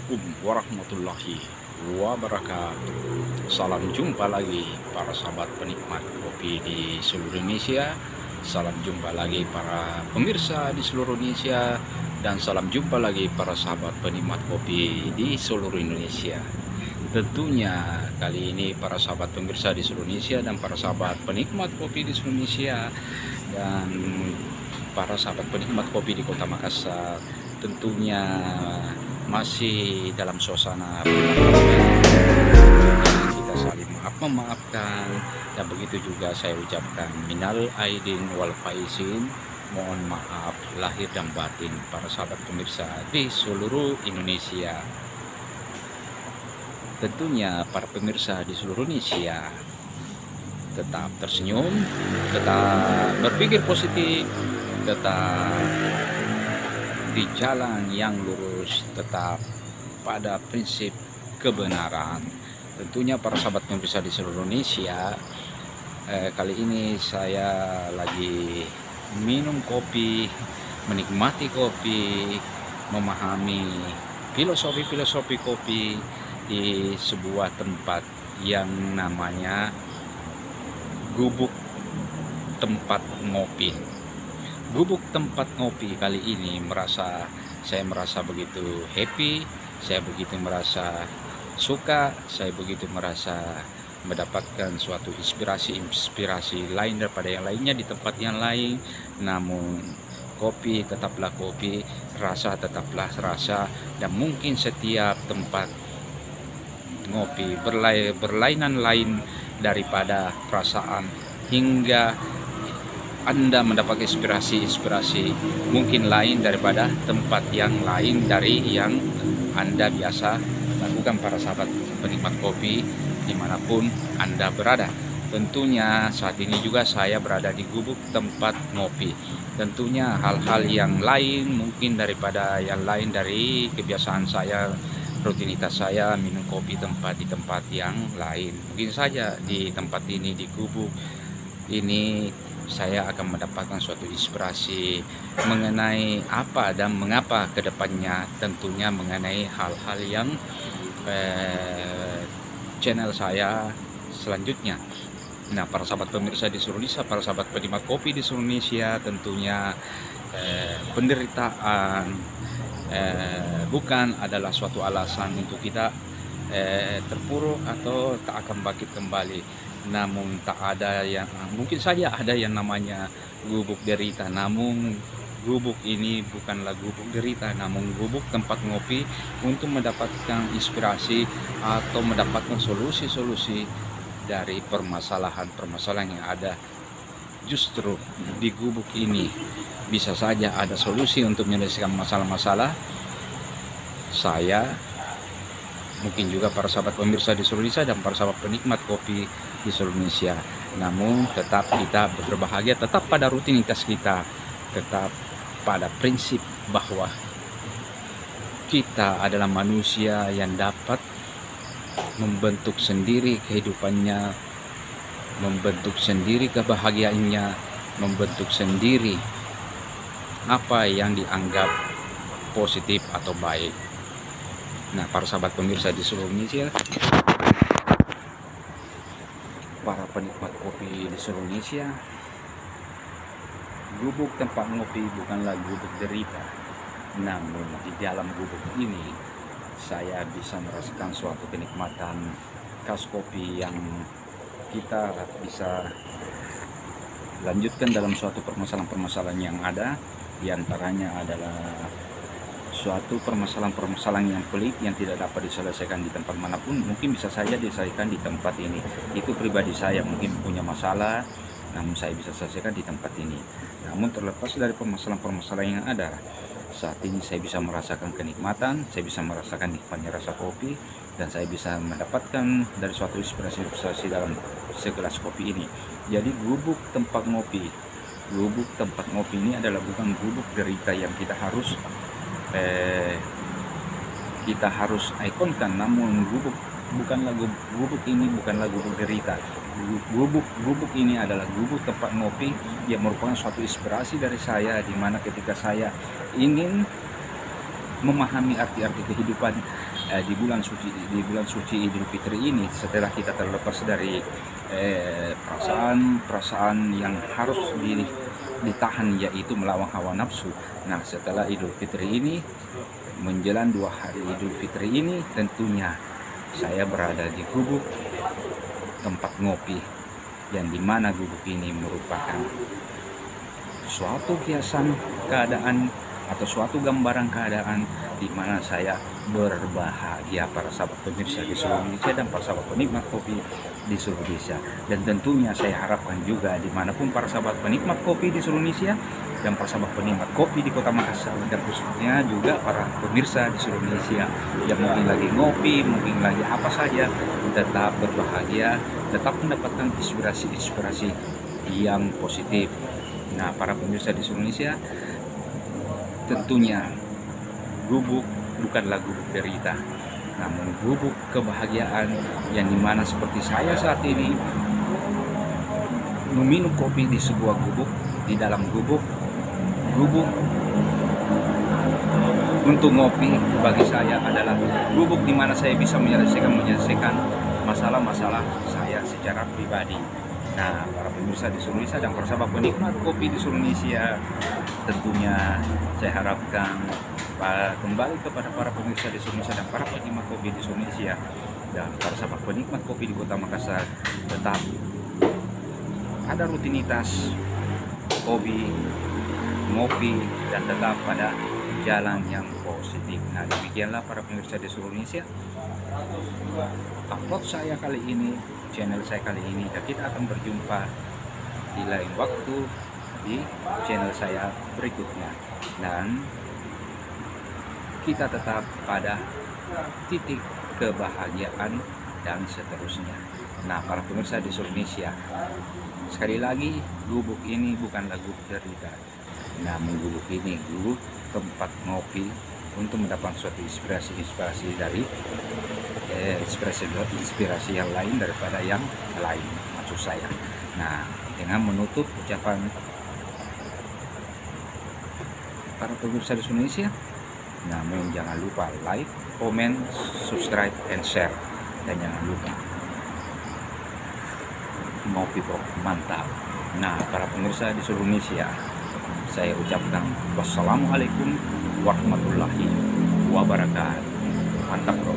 Assalamualaikum warahmatullahi wabarakatuh. Salam jumpa lagi para sahabat penikmat kopi di seluruh Indonesia. Salam jumpa lagi para pemirsa di seluruh Indonesia. Dan salam jumpa lagi para sahabat penikmat kopi di seluruh Indonesia. Tentunya kali ini para sahabat pemirsa di seluruh Indonesia dan para sahabat penikmat kopi di seluruh Indonesia dan para sahabat penikmat kopi di Kota Makassar tentunya masih dalam suasana kita saling memaafkan, dan begitu juga saya ucapkan minal aidin wal faizin, mohon maaf lahir dan batin para sahabat pemirsa di seluruh Indonesia. Tentunya para pemirsa di seluruh Indonesia tetap tersenyum, tetap berpikir positif, tetap di jalan yang lurus, tetap pada prinsip kebenaran. Tentunya para sahabat pemirsa di seluruh Indonesia, kali ini saya lagi minum kopi, menikmati kopi, memahami filosofi kopi di sebuah tempat yang namanya Gubuk Tempat Ngopi. Gubuk tempat ngopi kali ini saya merasa begitu happy, saya begitu merasa suka, saya begitu merasa mendapatkan suatu inspirasi lain daripada yang lainnya di tempat yang lain. Namun kopi tetaplah kopi, rasa tetaplah rasa, dan mungkin setiap tempat ngopi berlainan lain daripada perasaan, hingga Anda mendapat inspirasi mungkin lain daripada tempat yang lain dari yang Anda biasa lakukan para sahabat penikmat kopi dimanapun Anda berada. Tentunya saat ini juga saya berada di gubuk tempat ngopi. Tentunya hal-hal yang lain mungkin daripada yang lain dari kebiasaan saya, rutinitas saya minum kopi di tempat yang lain. Mungkin saja di tempat ini, di gubuk ini, saya akan mendapatkan suatu inspirasi mengenai apa dan mengapa kedepannya, tentunya mengenai hal-hal yang channel saya selanjutnya. Nah, para sahabat pemirsa di seluruh Indonesia, para sahabat penikmat kopi di seluruh Indonesia, tentunya penderitaan bukan adalah suatu alasan untuk kita terpuruk atau tak akan bangkit kembali. Namun tak ada yang, mungkin saja ada yang namanya gubuk derita, namun gubuk ini bukanlah gubuk derita, namun gubuk tempat ngopi untuk mendapatkan inspirasi atau mendapatkan solusi-solusi dari permasalahan yang ada. Justru di gubuk ini bisa saja ada solusi untuk menyelesaikan masalah-masalah saya, mungkin juga para sahabat pemirsa di seluruh Indonesia dan para sahabat penikmat kopi di seluruh Indonesia. Namun tetap kita berbahagia, tetap pada rutinitas kita, tetap pada prinsip bahwa kita adalah manusia yang dapat membentuk sendiri kehidupannya, membentuk sendiri kebahagiaannya, membentuk sendiri apa yang dianggap positif atau baik. Nah, para sahabat pemirsa di seluruh Indonesia, para penikmat kopi di seluruh Indonesia, gubuk tempat ngopi bukanlah gubuk derita, namun di dalam gubuk ini saya bisa merasakan suatu kenikmatan khas kopi yang kita bisa lanjutkan dalam suatu permasalahan-permasalahan yang ada. Di antaranya adalah suatu permasalahan yang pelik yang tidak dapat diselesaikan di tempat manapun, mungkin bisa saja diselesaikan di tempat ini. Itu pribadi saya, mungkin punya masalah, namun saya bisa selesaikan di tempat ini. Namun terlepas dari permasalahan-permasalahan yang ada, saat ini saya bisa merasakan kenikmatan, saya bisa merasakan nikmatnya rasa kopi, dan saya bisa mendapatkan dari suatu inspirasi dalam segelas kopi ini. Jadi gubuk tempat ngopi ini adalah bukan gubuk derita yang kita harus ikonkan, namun gubuk ini bukanlah gubuk derita. Gubuk ini adalah gubuk tempat ngopi yang merupakan suatu inspirasi dari saya, di mana ketika saya ingin memahami arti-arti kehidupan di bulan suci Idul Fitri ini, setelah kita terlepas dari perasaan yang harus ditahan, yaitu melawan hawa nafsu. Nah, setelah Idul Fitri ini, menjelang 2 hari Idul Fitri ini, tentunya saya berada di gubuk tempat ngopi, yang dimana gubuk ini merupakan suatu kiasan keadaan atau suatu gambaran keadaan di mana saya berbahagia, para sahabat pemirsa di seluruh Indonesia dan para sahabat penikmat kopi di seluruh Indonesia. Dan tentunya saya harapkan juga dimanapun para sahabat penikmat kopi di seluruh Indonesia dan para sahabat penikmat kopi di Kota Makassar, dan khususnya juga para pemirsa di seluruh Indonesia yang mungkin lagi ngopi, mungkin lagi apa saja, tetap berbahagia, tetap mendapatkan inspirasi yang positif. Nah, para pemirsa di seluruh Indonesia, tentunya gubuk bukanlah gubuk derita, namun gubuk kebahagiaan, yang dimana seperti saya saat ini meminum kopi di sebuah gubuk, di dalam gubuk untuk ngopi bagi saya adalah gubuk di mana saya bisa menyelesaikan masalah-masalah saya secara pribadi. Nah, para pemirsa di seluruh Indonesia dan para sahabat penikmat kopi di seluruh Indonesia, tentunya saya harapkan kembali kepada para pemirsa di seluruh Indonesia dan para penikmat kopi di seluruh Indonesia dan para sahabat penikmat kopi di Kota Makassar, tetap ada rutinitas hobi ngopi dan tetap pada jalan yang positif. Nah, demikianlah para pemirsa di seluruh Indonesia upload saya kali ini, channel saya kali ini, dan kita akan berjumpa di lain waktu di channel saya berikutnya, dan kita tetap pada titik kebahagiaan dan seterusnya. Nah, para pemirsa di seluruh Indonesia, sekali lagi, gubuk ini bukanlah gubuk derita, namun gubuk ini gubuk tempat ngopi untuk mendapatkan suatu inspirasi dari inspirasi yang lain daripada yang lain, maksud saya. Nah, dengan menutup ucapan para pemirsa di Indonesia, namun jangan lupa like, comment, subscribe, and share, dan jangan lupa ngopi bro, mantap. Nah, para pemirsa di seluruh Indonesia, saya ucapkan wassalamualaikum warahmatullahi wabarakatuh. Mantap bro.